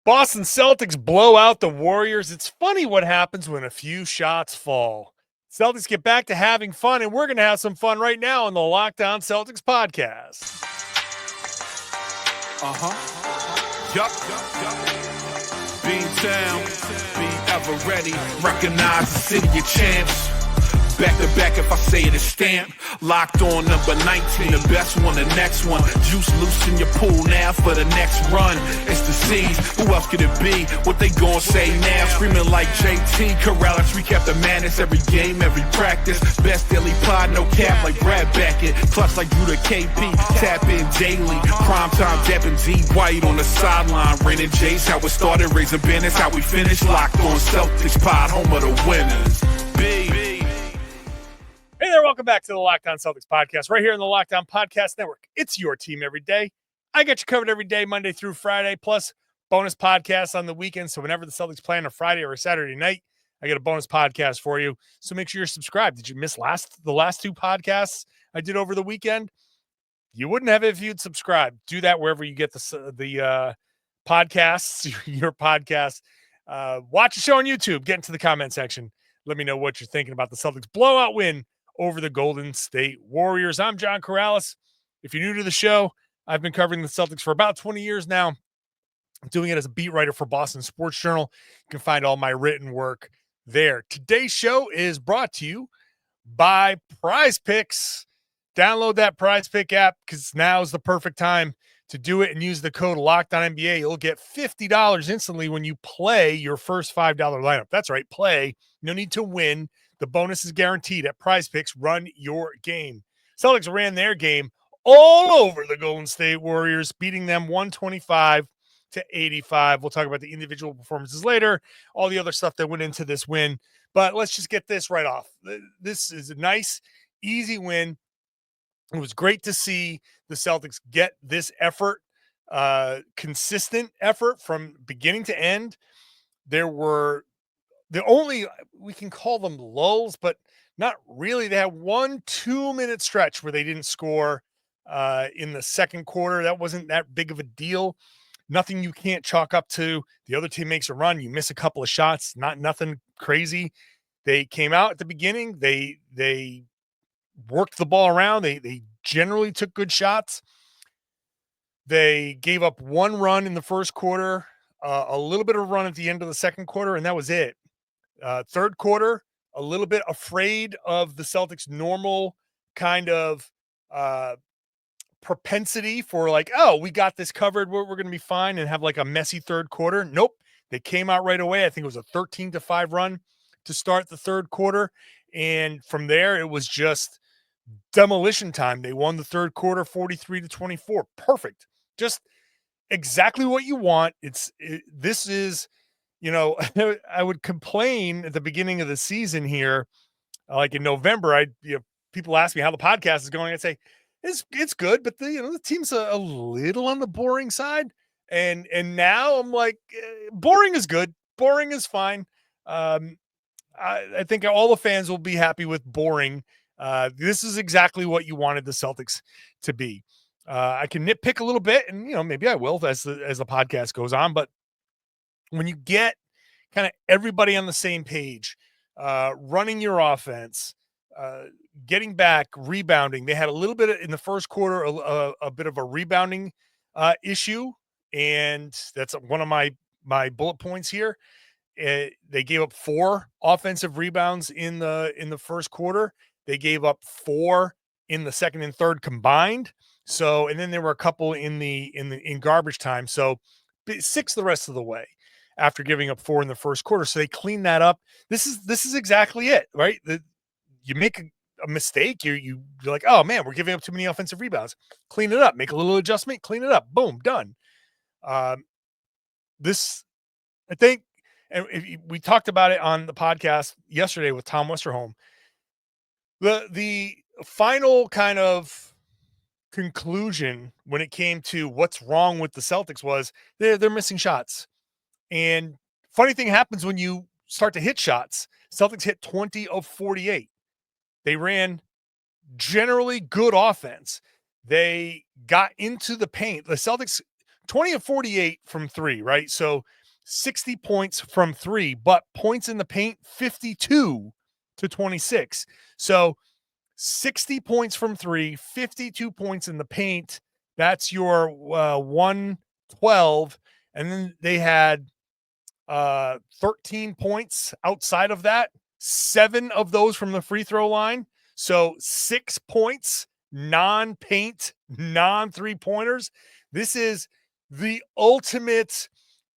Boston Celtics blow out the Warriors. It's funny what happens when a few shots fall. Celtics get back to having fun, and we're going to have some fun right now on the Lockdown Celtics podcast. Yup. Beantown, be ever ready. Recognize the city of champs. Back to back, if I say it, it's stamped. Locked on number 19, the best one, the next one. Juice loose in your pool now for the next run. It's the C's, who else could it be? What they gon' say now? Screaming like JT, Karalis, recap the madness. Every game, every practice. Best daily pod, no cap like Brad Beckett. Clutch like Drew to KP, tap in daily. Prime time, dapping D White on the sideline. Raining Jayson, how it started, raising banners, how we finished. Locked on Celtics pod, home of the winners. Hey there, welcome back to the Lockdown Celtics podcast, right here on the Lockdown Podcast Network. It's your team every day. I got you covered every day, Monday through Friday, plus bonus podcasts on the weekend. So whenever the Celtics play on a Friday or a Saturday night, I got a bonus podcast for you. So make sure you're subscribed. Did you miss the last two podcasts I did over the weekend? You wouldn't have it if you'd subscribed. Do that wherever you get the podcasts, your podcast. Watch the show on YouTube. Get into the comment section. Let me know what you're thinking about the Celtics blowout win over the Golden State Warriors. I'm John Karalis. If you're new to the show, I've been covering the Celtics for about 20 years now. I'm doing it as a beat writer for Boston Sports Journal. You can find all my written work there. Today's show is brought to you by Prize Picks. Download that Prize Pick app because now is the perfect time to do it and use the code LOCKEDONNBA. You'll get $50 instantly when you play your first $5 lineup. That's right, play. No need to win. The bonus is guaranteed at Prize Picks. Run your game. Celtics ran their game all over the Golden State Warriors, beating them 125-85. We'll talk about the individual performances later, all the other stuff that went into this win. But let's just get this right off. This is a nice, easy win. It was great to see the Celtics get this effort, consistent effort from beginning to end. There were we can call them lulls, but not really. They had 1 2-minute stretch where they didn't score in the second quarter. That wasn't that big of a deal. Nothing you can't chalk up to. The other team makes a run. You miss a couple of shots, nothing crazy. They came out at the beginning. They worked the ball around. They generally took good shots. They gave up one run in the first quarter, a little bit of a run at the end of the second quarter, and that was it. Third quarter, a little bit afraid of the Celtics' normal kind of propensity for like, oh, we got this covered. We're going to be fine and have like a messy third quarter. Nope. They came out right away. I think it was a 13-5 run to start the third quarter. And from there, it was just demolition time. They won the third quarter 43-24. Perfect. Just exactly what you want. This is, I would complain at the beginning of the season here, like in November, people ask me how the podcast is going. I'd say it's good, but the team's a little on the boring side. And now I'm like, boring is good. Boring is fine. I think all the fans will be happy with boring. This is exactly what you wanted the Celtics to be. I can nitpick a little bit, and maybe I will as the podcast goes on. But when you get kind of everybody on the same page, running your offense, getting back, rebounding, they had a little bit in the first quarter, a bit of a rebounding issue, and that's one of my bullet points here. They gave up 4 offensive rebounds in the first quarter. They gave up 4 in the second and third combined. So, and then there were a couple in garbage time. So 6 the rest of the way after giving up 4 in the first quarter. So they cleaned that up. This is exactly it, right? You make a mistake, you're like, oh man, we're giving up too many offensive rebounds. Clean it up, make a little adjustment, clean it up, boom, done. This, I think, and we talked about it on the podcast yesterday with Tom Westerholm. The final kind of conclusion when it came to what's wrong with the Celtics was they're missing shots. And funny thing happens when you start to hit shots. Celtics hit 20 of 48. They ran generally good offense. They got into the paint. The Celtics 20 of 48 from three, right? So 60 points from three, but points in the paint 52 to 26. So 60 points from three, 52 points in the paint. That's your 112. And then they had 13 points outside of that, 7 of those from the free throw line. So 6 points, non-paint, non-3-pointers. This is the ultimate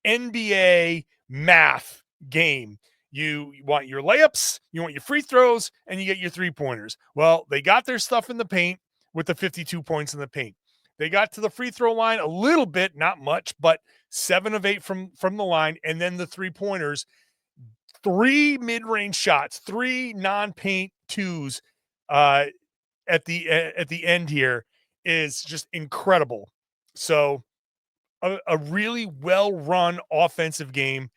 NBA math game. You want your layups, you want your free throws, and you get your 3-pointers. Well, they got their stuff in the paint with the 52 points in the paint. They got to the free throw line a little bit, not much, but 7 of 8 from the line, and then the 3-pointers. 3 mid-range shots, 3 non-paint twos at the end here is just incredible. So a really well-run offensive game.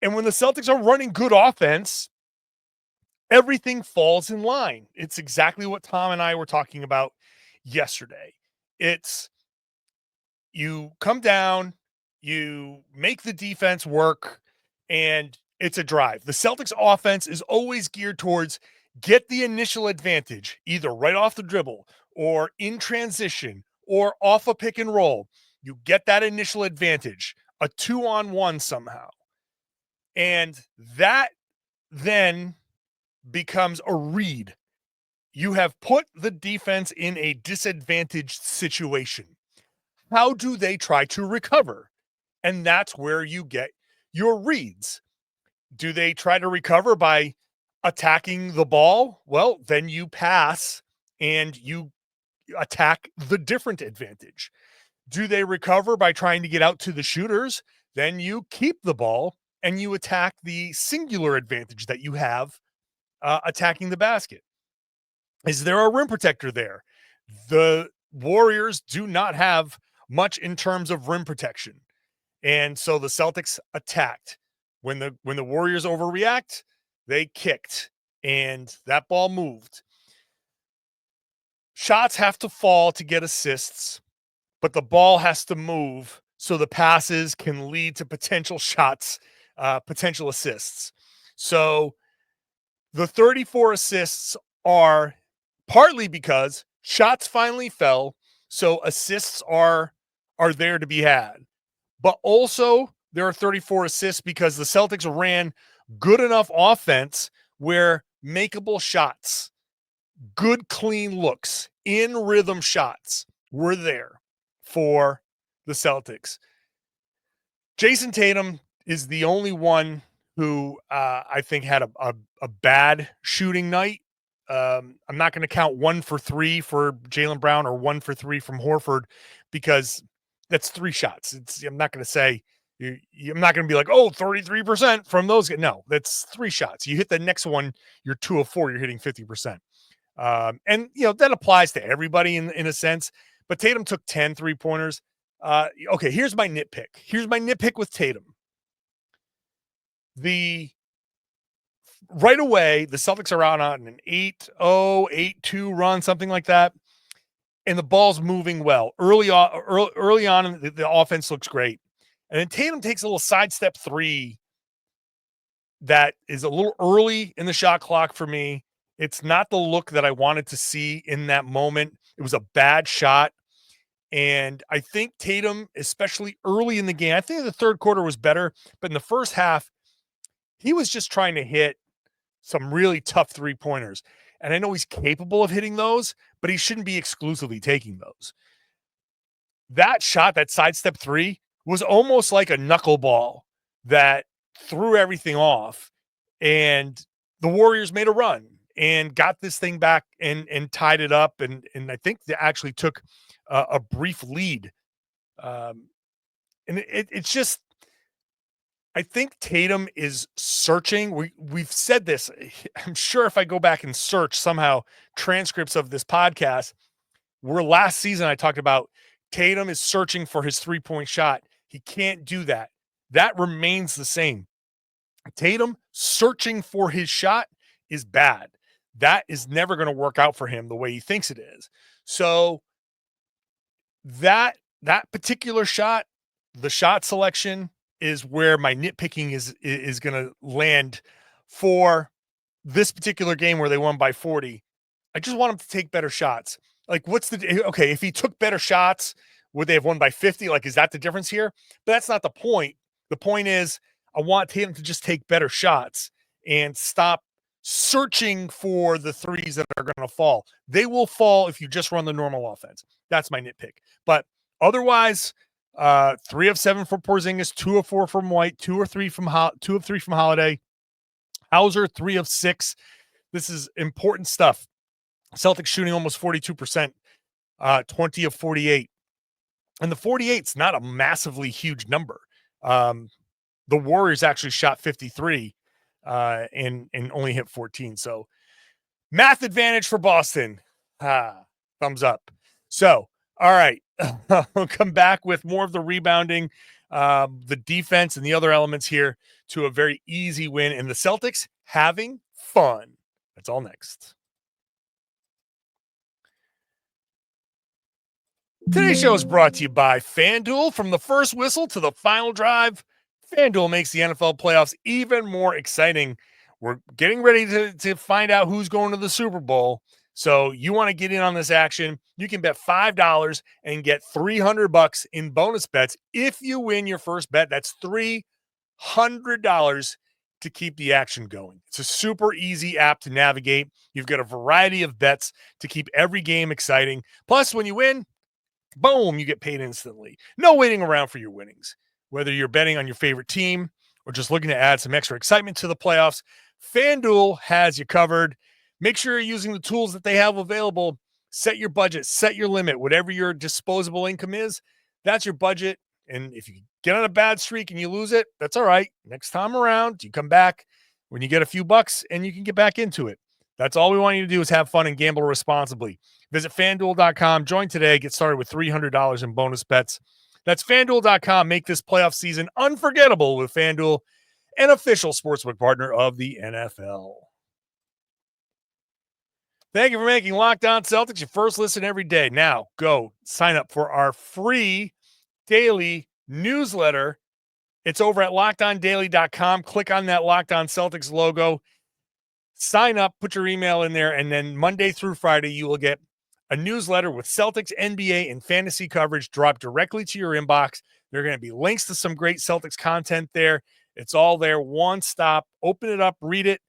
And when the Celtics are running good offense, everything falls in line. It's exactly what Tom and I were talking about yesterday. It's you come down, you make the defense work, and it's a drive. The Celtics offense is always geared towards get the initial advantage, either right off the dribble or in transition or off a pick and roll. You get that initial advantage, a 2-on-1 somehow. And that then becomes a read. You have put the defense in a disadvantaged situation. How do they try to recover? And that's where you get your reads. Do they try to recover by attacking the ball? Well, then you pass and you attack the different advantage. Do they recover by trying to get out to the shooters? Then you keep the ball and you attack the singular advantage that you have attacking the basket. Is there a rim protector there? The Warriors do not have much in terms of rim protection. And so the Celtics attacked. When the Warriors overreact, they kicked and that ball moved. Shots have to fall to get assists, but the ball has to move so the passes can lead to potential shots, potential assists. So the 34 assists are partly because shots finally fell, so assists are there to be had. But also there are 34 assists because the Celtics ran good enough offense where makeable shots, good clean looks, in rhythm shots were there for the Celtics. Jayson Tatum is the only one who I think had a bad shooting night. I'm not going to count 1 for 3 for Jaylen Brown or 1 for 3 from Horford because that's 3 shots. I'm not going to say I'm not going to be like, 33% from those. No, that's 3 shots. You hit the next one, you're 2 of 4, you're hitting 50%. And that applies to everybody in a sense, but Tatum took 10 3-pointers. Okay, here's my nitpick. Here's my nitpick with Tatum. Right away, the Celtics are out on an 8-0, 8-2 run, something like that. And the ball's moving well. Early on, the offense looks great. And then Tatum takes a little sidestep 3 that is a little early in the shot clock for me. It's not the look that I wanted to see in that moment. It was a bad shot. And I think Tatum, especially early in the game, I think the third quarter was better, but in the first half, he was just trying to hit some really tough 3-pointers. And I know he's capable of hitting those, but he shouldn't be exclusively taking those. That shot, that sidestep 3, was almost like a knuckleball that threw everything off. And the Warriors made a run and got this thing back and tied it up. And I think they actually took a brief lead. And it's just, I think Tatum is searching. We've said this. I'm sure if I go back and search somehow transcripts of this podcast, where last season I talked about Tatum is searching for his 3-point shot. He can't do that. That remains the same. Tatum searching for his shot is bad. That is never going to work out for him the way he thinks it is. So that that particular shot, the shot selection is where my nitpicking is going to land for this particular game where they won by 40. I just want him to take better shots. Like, okay, if he took better shots, would they have won by 50? Like, is that the difference here? But that's not the point. The point is, I want Tatum to just take better shots and stop searching for the threes that are going to fall. They will fall if you just run the normal offense. That's my nitpick. But otherwise, 3 of 7 for Porzingis, 2 of 4 from White, 2 of 3 from Holiday. Hauser, 3 of 6. This is important stuff. Celtics shooting almost 42%, 20 of 48. And the 48's not a massively huge number. The Warriors actually shot 53 and only hit 14. So math advantage for Boston. Thumbs up. So, all right. We'll come back with more of the rebounding, the defense, and the other elements here to a very easy win. And the Celtics having fun. That's all next. Today's show is brought to you by FanDuel. From the first whistle to the final drive, FanDuel makes the NFL playoffs even more exciting. We're getting ready to find out who's going to the Super Bowl. So you want to get in on this action, you can bet $5 and get $300 in bonus bets. If you win your first bet, that's $300 to keep the action going. It's a super easy app to navigate. You've got a variety of bets to keep every game exciting. Plus, when you win, boom, you get paid instantly. No waiting around for your winnings. Whether you're betting on your favorite team or just looking to add some extra excitement to the playoffs, FanDuel has you covered. Make sure you're using the tools that they have available. Set your budget, set your limit. Whatever your disposable income is, that's your budget. And if you get on a bad streak and you lose it, that's all right. Next time around, you come back when you get a few bucks and you can get back into it. That's all we want you to do is have fun and gamble responsibly. Visit FanDuel.com. Join today. Get started with $300 in bonus bets. That's FanDuel.com. Make this playoff season unforgettable with FanDuel, an official sportsbook partner of the NFL. Thank you for making Locked On Celtics your first listen every day. Now, go sign up for our free daily newsletter. It's over at LockedOnDaily.com. Click on that Locked On Celtics logo. Sign up, put your email in there, and then Monday through Friday, you will get a newsletter with Celtics, NBA, and fantasy coverage dropped directly to your inbox. There are going to be links to some great Celtics content there. It's all there, one stop. Open it up, read it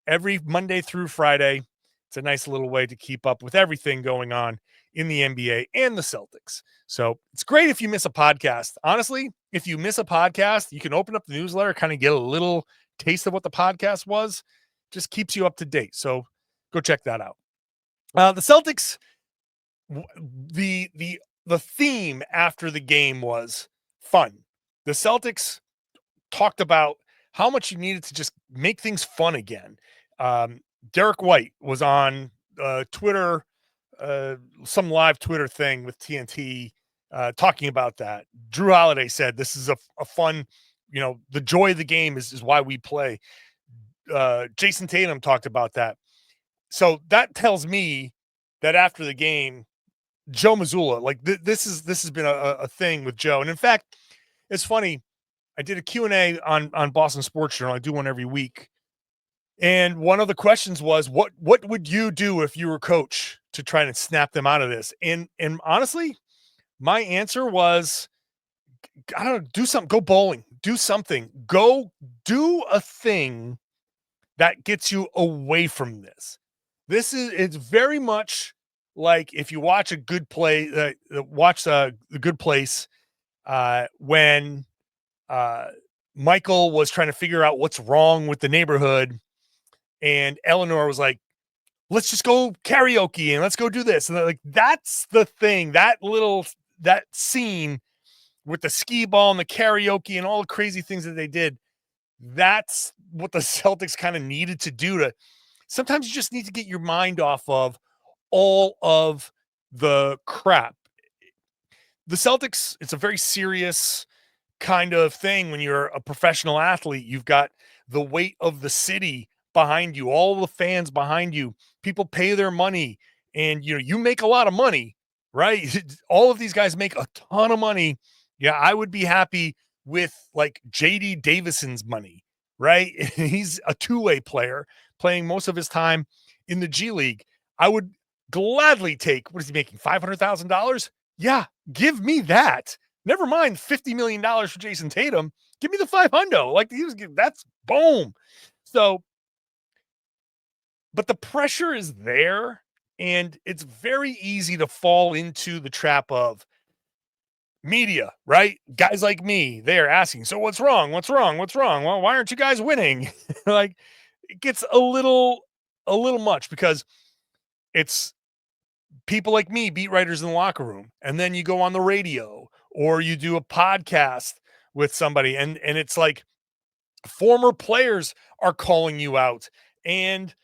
every Monday through Friday. It's a nice little way to keep up with everything going on in the NBA and the Celtics. So it's great if you miss a podcast. Honestly, if you miss a podcast, you can open up the newsletter, kind of get a little taste of what the podcast was. Just keeps you up to date. So go check that out. The Celtics, the theme after the game was fun. The Celtics talked about how much you needed to just make things fun again. Derrick White was on Twitter, some live Twitter thing with TNT, talking about that. Drew Holiday said, this is a fun, the joy of the game is why we play. Jayson Tatum talked about that. So that tells me that after the game, Joe Mazzulla, like this has been a thing with Joe. And in fact, it's funny. I did a Q&A on Boston Sports Journal. I do one every week. And one of the questions was, what would you do if you were coach to try and snap them out of this? And honestly, my answer was, I don't know, do something, go bowling, do something, go do a thing that gets you away from this. It's very much like if you watch a good play, watch The Good Place, when Michael was trying to figure out what's wrong with the neighborhood. And Eleanor was like, let's just go karaoke and let's go do this. And like, that's the thing, that scene with the skee ball and the karaoke and all the crazy things that they did. That's what the Celtics kind of needed to do. Sometimes you just need to get your mind off of all of the crap. The Celtics, it's a very serious kind of thing. When you're a professional athlete, you've got the weight of the city behind you, all the fans behind you. People pay their money, and you make a lot of money, right? All of these guys make a ton of money. Yeah, I would be happy with like JD Davison's money, right? He's a two-way player playing most of his time in the G League. I would gladly take, what is he making, $500,000? Yeah, give me that. Never mind $50 million for Jayson Tatum. Give me the 500. Like, that's boom. So, but the pressure is there, and it's very easy to fall into the trap of media, right? Guys like me, they're asking, so what's wrong? What's wrong? What's wrong? Well, why aren't you guys winning? Like, it gets a little much because it's people like me, beat writers in the locker room, and then you go on the radio or you do a podcast with somebody, and it's like former players are calling you out, and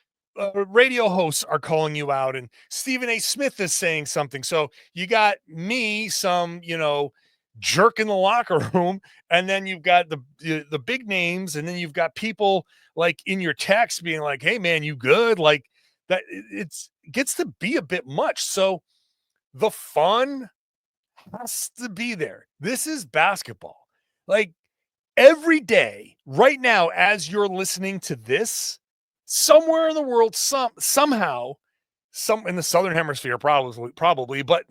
radio hosts are calling you out, and Stephen A. Smith is saying something. So you got me, some, jerk in the locker room, and then you've got the big names, and then you've got people like in your text being like, hey man, you good? Like that, it gets to be a bit much. So the fun has to be there. This is basketball. Like, every day right now, as you're listening to this, somewhere in the world, somehow, some in the Southern Hemisphere, probably, but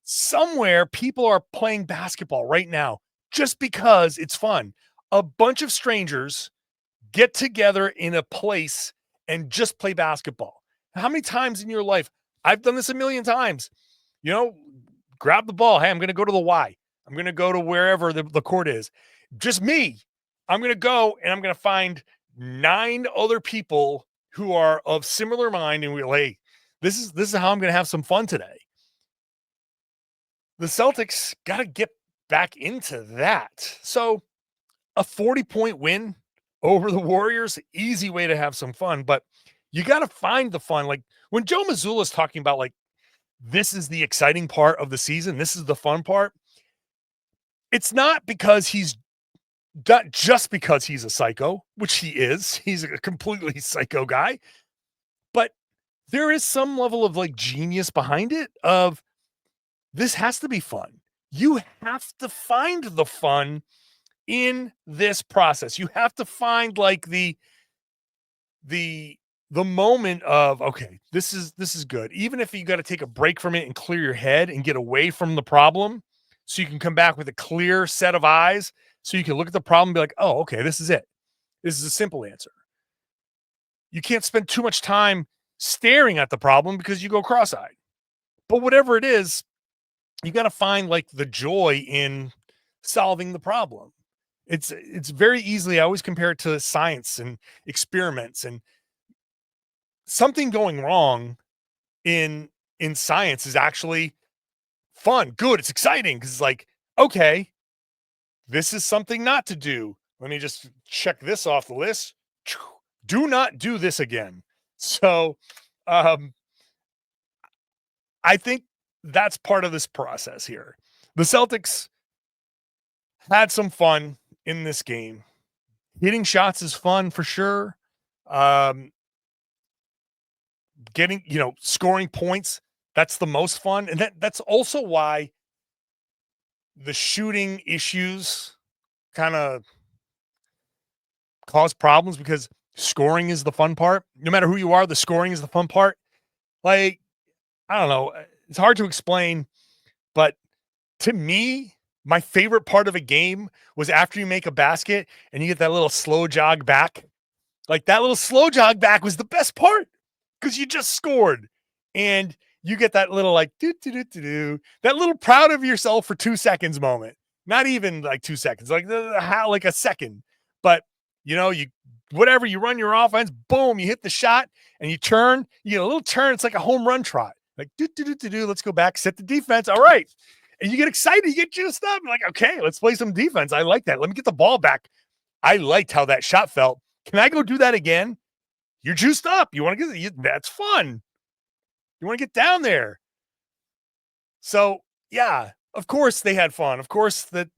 somewhere people are playing basketball right now just because it's fun. A bunch of strangers get together in a place and just play basketball. How many times in your life? I've done this a million times. Grab the ball. Hey, I'm going to go to the Y. I'm going to go to wherever the court is. Just me. I'm going to go and I'm going to find 9 other people who are of similar mind, and we're like, hey, this is how I'm going to have some fun today. The Celtics got to get back into that. So a 40-point win over the Warriors, easy way to have some fun, but you got to find the fun. Like when Joe Mazzulla is talking about, like, this is the exciting part of the season, this is the fun part, it's not just because he's a psycho, which he is. He's a completely psycho guy, but there is some level of like genius behind it of this has to be fun. You have to find the fun in this process. You have to find like the moment of, okay, this is good. Even if you got to take a break from it and clear your head and get away from the problem so you can come back with a clear set of eyes, so you can look at the problem and be like, oh, okay, this is it. This is a simple answer. You can't spend too much time staring at the problem because you go cross-eyed. But whatever it is, you got to find like the joy in solving the problem. It's very easily, I always compare it to science and experiments, and something going wrong in science is actually fun, good, it's exciting, because it's like, okay, this is something not to do. Let me just check this off the list. Do not do this again. So I think that's part of this process here. The Celtics had some fun in this game. Hitting shots is fun for sure. Getting, scoring points, that's the most fun. And that's also why the shooting issues kind of cause problems, because scoring is the fun part. No matter who you are, the scoring is the fun part. Like, I don't know. It's hard to explain, but to me, my favorite part of a game was after you make a basket and you get that little slow jog back. Like, that little slow jog back was the best part because you just scored and you get that little like that little proud of yourself for 2 seconds moment. Not even like 2 seconds, like like a second. But you run your offense, boom, you hit the shot and you turn, you get a little turn. It's like a home run trot. Like let's go back, set the defense. All right. And you get excited, you get juiced up. I'm like, okay, let's play some defense. I like that. Let me get the ball back. I liked how that shot felt. Can I go do that again? You're juiced up. You want to that's fun. You want to get down there. So yeah, of course they had fun. Of course the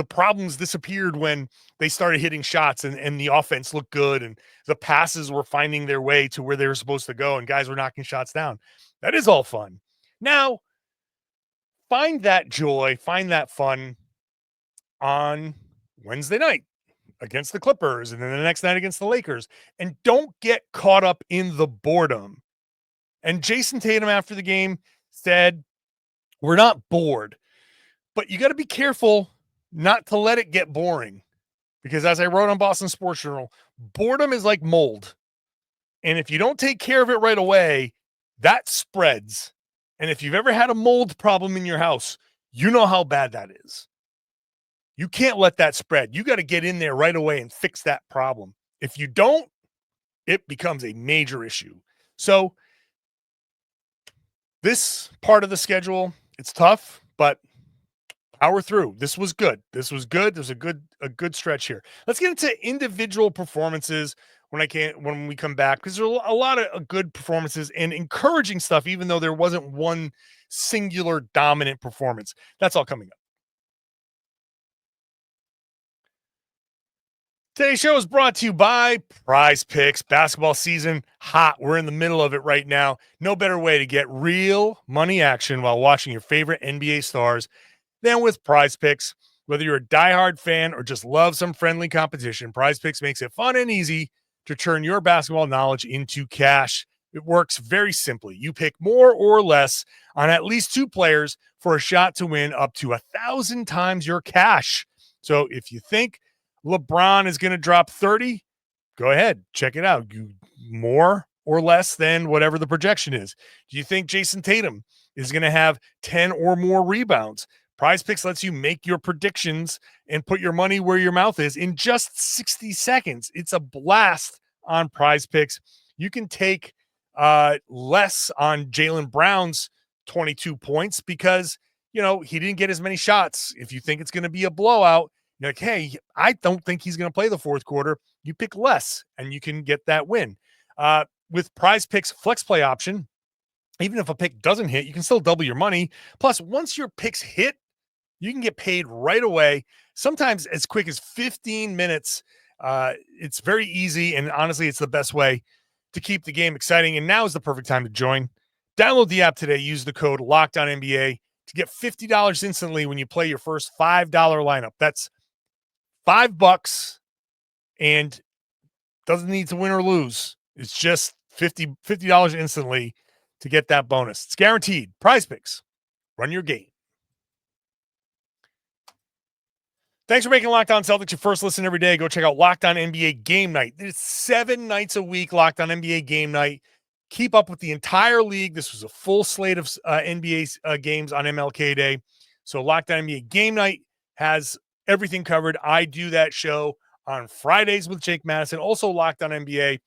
problems disappeared when they started hitting shots and the offense looked good and the passes were finding their way to where they were supposed to go and guys were knocking shots down. That is all fun. Now, find that joy, find that fun on Wednesday night against the Clippers and then the next night against the Lakers. And don't get caught up in the boredom. And Jayson Tatum after the game said, we're not bored, but you got to be careful not to let it get boring. Because as I wrote on Boston Sports Journal, boredom is like mold. And if you don't take care of it right away, that spreads. And if you've ever had a mold problem in your house, you know how bad that is. You can't let that spread. You got to get in there right away and fix that problem. If you don't, it becomes a major issue. So this part of the schedule, it's tough, but power through. This was good. There's a good stretch here. Let's get into individual performances when we come back, because there's a lot of good performances and encouraging stuff, even though there wasn't one singular dominant performance. That's all coming up. Today's show is brought to you by Prize Picks. Basketball season hot. We're in the middle of it right now. No better way to get real money action while watching your favorite NBA stars than with Prize Picks. Whether you're a diehard fan or just love some friendly competition, Prize Picks makes it fun and easy to turn your basketball knowledge into cash. It works very simply. You pick more or less on at least two players for a shot to win up to 1,000 times your cash. So if you think LeBron is going to drop 30, go ahead, check it out. You more or less than whatever the projection is. Do you think Jayson Tatum is going to have 10 or more rebounds? Prize Picks lets you make your predictions and put your money where your mouth is in just 60 seconds. It's a blast on Prize Picks. You can take less on Jaylen Brown's 22 points because, he didn't get as many shots. If you think it's going to be a blowout, you're like, hey, I don't think he's going to play the fourth quarter. You pick less and you can get that win. With Prize Picks flex play option, even if a pick doesn't hit, you can still double your money. Plus, once your picks hit, you can get paid right away, sometimes as quick as 15 minutes. It's very easy, and honestly, it's the best way to keep the game exciting, and now is the perfect time to join. Download the app today. Use the code LOCKEDONNBA to get $50 instantly when you play your first $5 lineup. That's $5 and doesn't need to win or lose. It's just $50 instantly to get that bonus. It's guaranteed. Prize Picks. Run your game. Thanks for making Locked On Celtics your first listen every day. Go check out Locked On NBA Game Night. It's 7 nights a week, Locked On NBA Game Night. Keep up with the entire league. This was a full slate of NBA games on MLK Day. So Locked On NBA Game Night has everything covered. I do that show on Fridays with Jake Madison. Also, Locked On NBA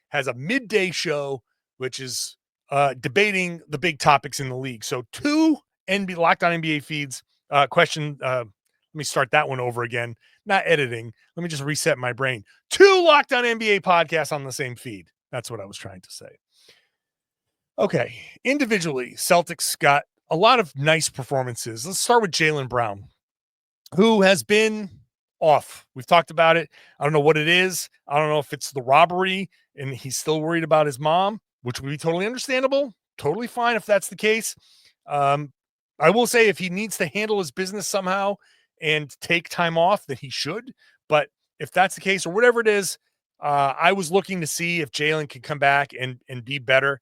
has a midday show, which is debating the big topics in the league. So 2 Locked On NBA feeds. Let me start that one over again. Not editing. Let me just reset my brain. 2 Locked On NBA podcasts on the same feed. That's what I was trying to say. Okay. Individually, Celtics got a lot of nice performances. Let's start with Jaylen Brown, who has been off. We've talked about it. I don't know what it is. I don't know if it's the robbery and he's still worried about his mom, which would be totally understandable. Totally fine if that's the case. I will say if he needs to handle his business somehow and take time off, that he should. But if that's the case or whatever it is, I was looking to see if Jaylen could come back and be better.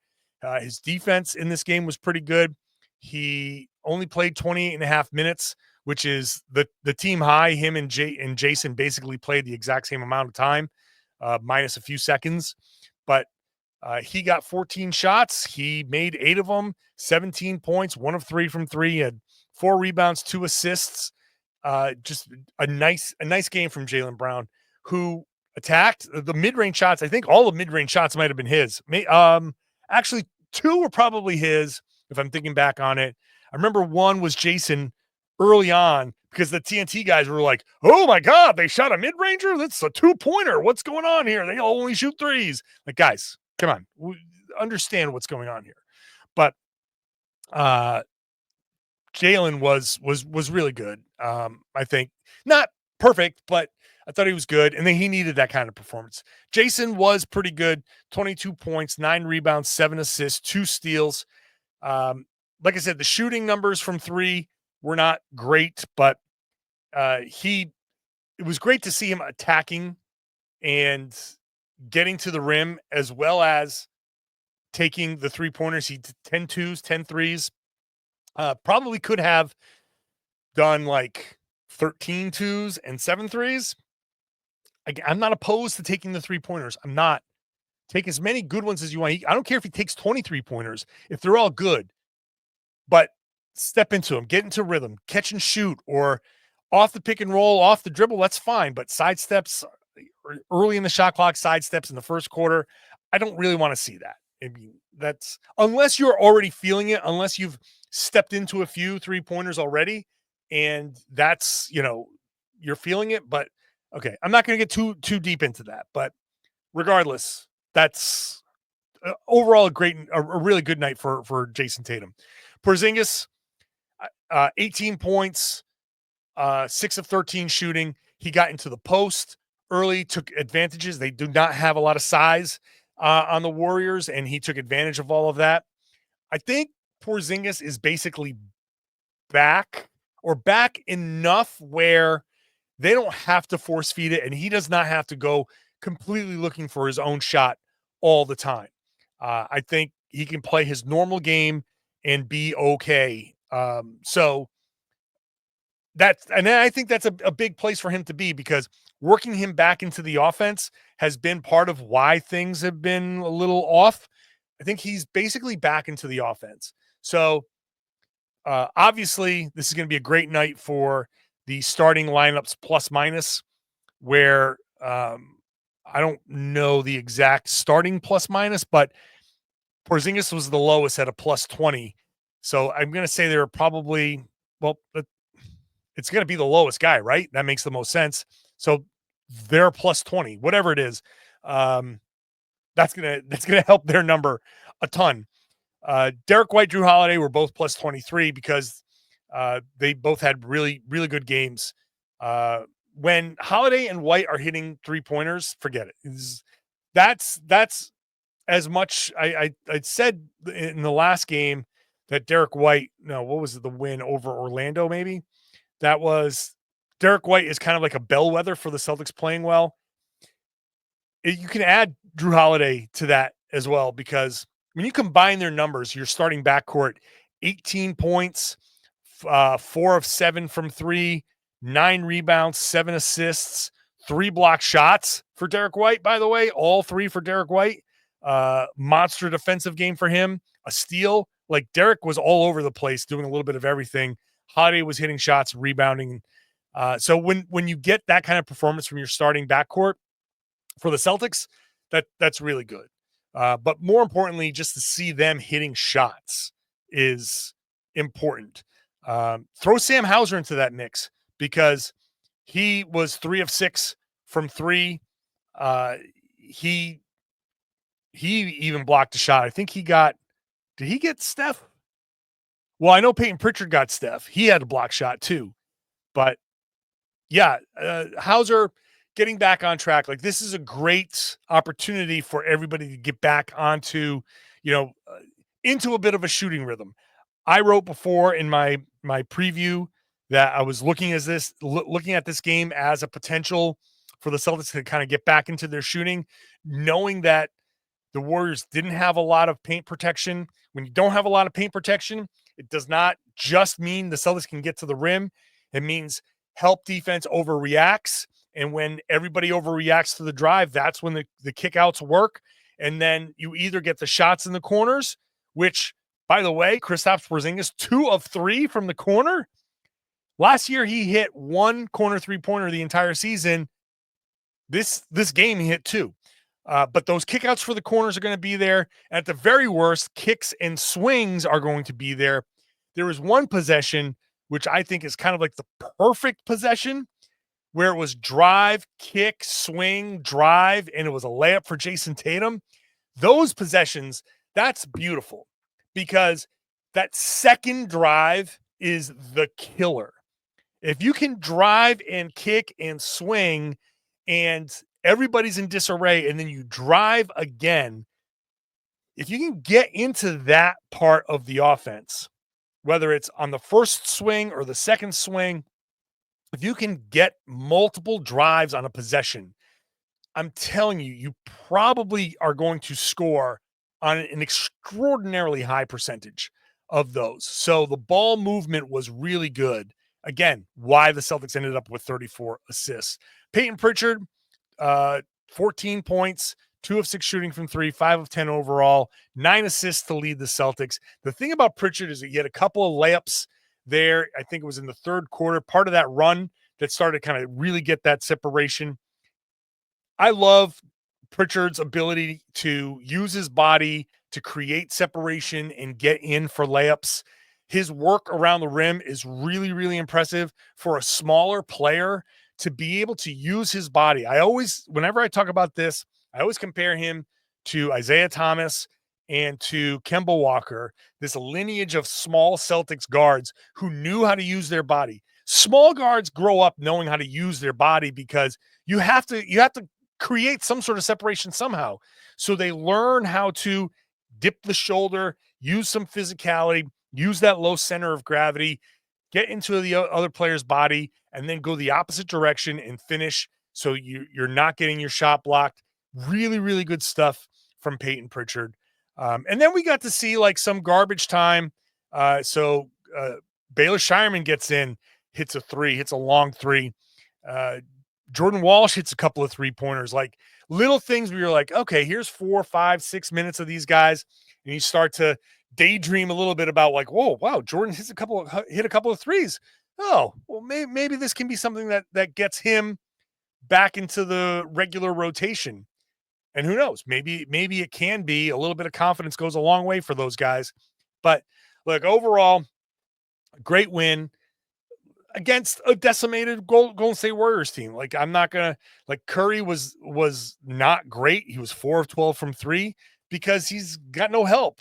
His defense in this game was pretty good. He only played 28 and a half minutes, which is the team high. Him and Jayson basically played the exact same amount of time, minus a few seconds. But he got 14 shots. He made 8 of them, 17 points, 1 of 3 from 3, had 4 rebounds, 2 assists. Just a nice game from Jaylen Brown, who attacked the mid-range shots. I think all the mid-range shots might have been his. Actually, 2 were probably his, if I'm thinking back on it. I remember one was Jayson early on because the TNT guys were like, oh my God, they shot a mid-ranger? That's a 2-pointer. What's going on here? They only shoot 3s. Like, guys, come on. We understand what's going on here. But Jaylen was really good. I think not perfect, but I thought he was good. And then he needed that kind of performance. Jayson was pretty good. 22 points, 9 rebounds, 7 assists, 2 steals. Like I said, the shooting numbers from 3 were not great, but it was great to see him attacking and getting to the rim, as well as taking the 3-pointers. He did 10 twos, 10 threes. Probably could have done like 13 twos and 7 threes. I'm not opposed to taking the 3-pointers. I'm not. Take as many good ones as you want. I don't care if he takes 23 pointers, if they're all good, but step into them, get into rhythm, catch and shoot, or off the pick and roll, off the dribble. That's fine. But sidesteps early in the shot clock, sidesteps in the first quarter, I don't really want to see that. I mean, that's unless you're already feeling it, unless you've stepped into a few 3-pointers already, and that's, you're feeling it. But okay, I'm not going to get too deep into that. But regardless, that's overall a really good night for Jayson Tatum. Porzingis, 18 points, 6 of 13 shooting. He got into the post early, took advantages. They do not have a lot of size on the Warriors, and he took advantage of all of that. I think Porzingis is basically back enough where they don't have to force feed it, and he does not have to go completely looking for his own shot all the time. I think he can play his normal game and be okay. So I think that's a big place for him to be, because working him back into the offense has been part of why things have been a little off. I think he's basically back into the offense. So obviously this is going to be a great night for the starting lineups plus minus, where I don't know the exact starting plus minus, but Porzingis was the lowest at a plus 20. So I'm going to say they're probably, it's going to be the lowest guy, right? That makes the most sense. So they're plus 20, whatever it is. That's going to help their number a ton. Derrick White, Drew Holiday were both plus 23 because they both had really, really good games. When Holiday and White are hitting 3-pointers, forget it. That's as much. I said in the last game that Derrick White, what was it, the win over Orlando? Maybe that was Derrick White is kind of like a bellwether for the Celtics playing well. You can add Drew Holiday to that as well, because when you combine their numbers, your starting backcourt, 18 points, 4 of 7 from 3, 9 rebounds, 7 assists, 3 block shots for Derrick White, by the way, all 3 for Derrick White. Monster defensive game for him, a steal. Like, Derrick was all over the place doing a little bit of everything. Holiday was hitting shots, rebounding. So when you get that kind of performance from your starting backcourt for the Celtics, that's really good. But more importantly, just to see them hitting shots is important. Throw Sam Hauser into that mix, because he was 3 of 6 from 3. He even blocked a shot. I think did he get Steph? Well, I know Payton Pritchard got Steph. He had a block shot too. But yeah, Hauser getting back on track. Like, this is a great opportunity for everybody to get back onto, into a bit of a shooting rhythm. I wrote before in my preview that I was looking at this game as a potential for the Celtics to kind of get back into their shooting, knowing that the Warriors didn't have a lot of paint protection. When you don't have a lot of paint protection, it does not just mean the Celtics can get to the rim. It means help defense overreacts. And when everybody overreacts to the drive, that's when the kickouts work. And then you either get the shots in the corners, which, by the way, Kristaps Porzingis, 2 of 3 from the corner. Last year, he hit 1 corner 3-pointer the entire season. This game, he hit 2. But those kickouts for the corners are going to be there. And at the very worst, kicks and swings are going to be there. There was one possession, which I think is kind of like the perfect possession, where it was drive, kick, swing, drive, and it was a layup for Jayson Tatum. Those possessions, that's beautiful, because that second drive is the killer. If you can drive and kick and swing and everybody's in disarray, and then you drive again, if you can get into that part of the offense, whether it's on the first swing or the second swing, if you can get multiple drives on a possession, I'm telling you, you probably are going to score on an extraordinarily high percentage of those. So the ball movement was really good. Again, why the Celtics ended up with 34 assists. Payton Pritchard, 14 points, 2 of 6 shooting from 3, 5 of 10 overall, 9 assists to lead the Celtics. The thing about Pritchard is that he had a couple of layups there. I think it was in the third quarter, part of that run that started to kind of really get that separation. I love Pritchard's ability to use his body to create separation and get in for layups. His work around the rim is really, really impressive for a smaller player to be able to use his body. Whenever I talk about this, I always compare him to Isaiah Thomas and to Kemba Walker, this lineage of small Celtics guards who knew how to use their body. Small guards grow up knowing how to use their body because you have to create some sort of separation somehow. So they learn how to dip the shoulder, use some physicality, use that low center of gravity, get into the other player's body, and then go the opposite direction and finish. So you're not getting your shot blocked. Really, really good stuff from Payton Pritchard. And then we got to see like some garbage time. So Baylor Shireman gets in, hits a long three. Jordan Walsh hits a couple of 3-pointers, like little things where you're like, okay, here's 4, 5, 6 minutes of these guys. And you start to daydream a little bit about like, whoa, wow, Jordan hit a couple of threes. Oh, well, maybe this can be something that gets him back into the regular rotation. And who knows, maybe it can be. A little bit of confidence goes a long way for those guys. But look, overall, great win against a decimated Golden State Warriors team. Like, I'm not going to, like, Curry was not great. He was 4 of 12 from 3 because he's got no help.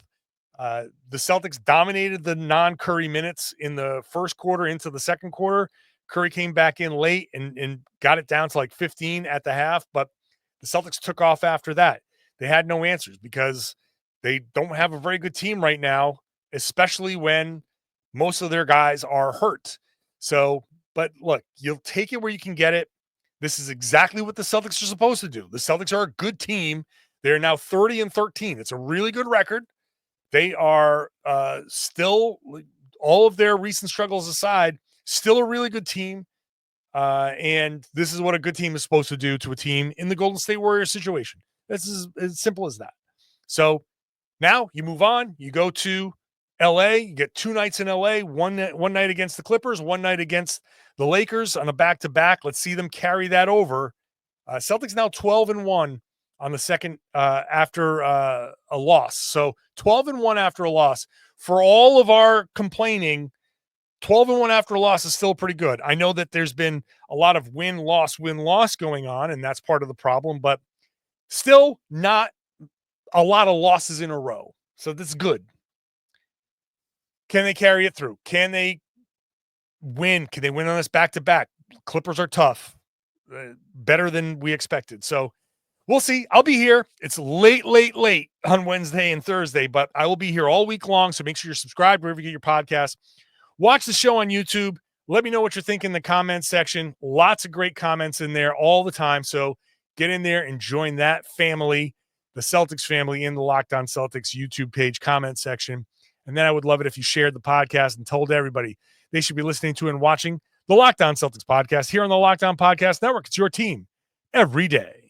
The Celtics dominated the non-Curry minutes in the first quarter into the second quarter. Curry came back in late and got it down to like 15 at the half, but the Celtics took off after that. They had no answers because they don't have a very good team right now, especially when most of their guys are hurt. So, but look, you'll take it where you can get it. This is exactly what the Celtics are supposed to do. The Celtics are a good team. They're now 30-13. It's a really good record. They are still, all of their recent struggles aside, still a really good team. And this is what a good team is supposed to do to a team in the Golden State Warriors situation. This is as simple as that. So now you move on. You go to LA. You get 2 nights in LA, one night against the Clippers, one night against the Lakers on a back-to-back. Let's see them carry that over. Celtics now 12-1 on the second after a loss. So 12-1 after a loss. For all of our complaining, 12-1 after a loss is still pretty good. I know that there's been a lot of win-loss going on, and that's part of the problem, but still not a lot of losses in a row. So this is good. Can they carry it through? Can they win? Can they win on this back-to-back? Clippers are tough. Better than we expected. So we'll see. I'll be here. It's late on Wednesday and Thursday, but I will be here all week long. So make sure you're subscribed wherever you get your podcast. Watch the show on YouTube. Let me know what you're thinking in the comments section. Lots of great comments in there all the time. So get in there and join that family, the Celtics family, in the Locked On Celtics YouTube page comment section. And then I would love it if you shared the podcast and told everybody they should be listening to and watching the Locked On Celtics podcast here on the Locked On Podcast Network. It's your team every day.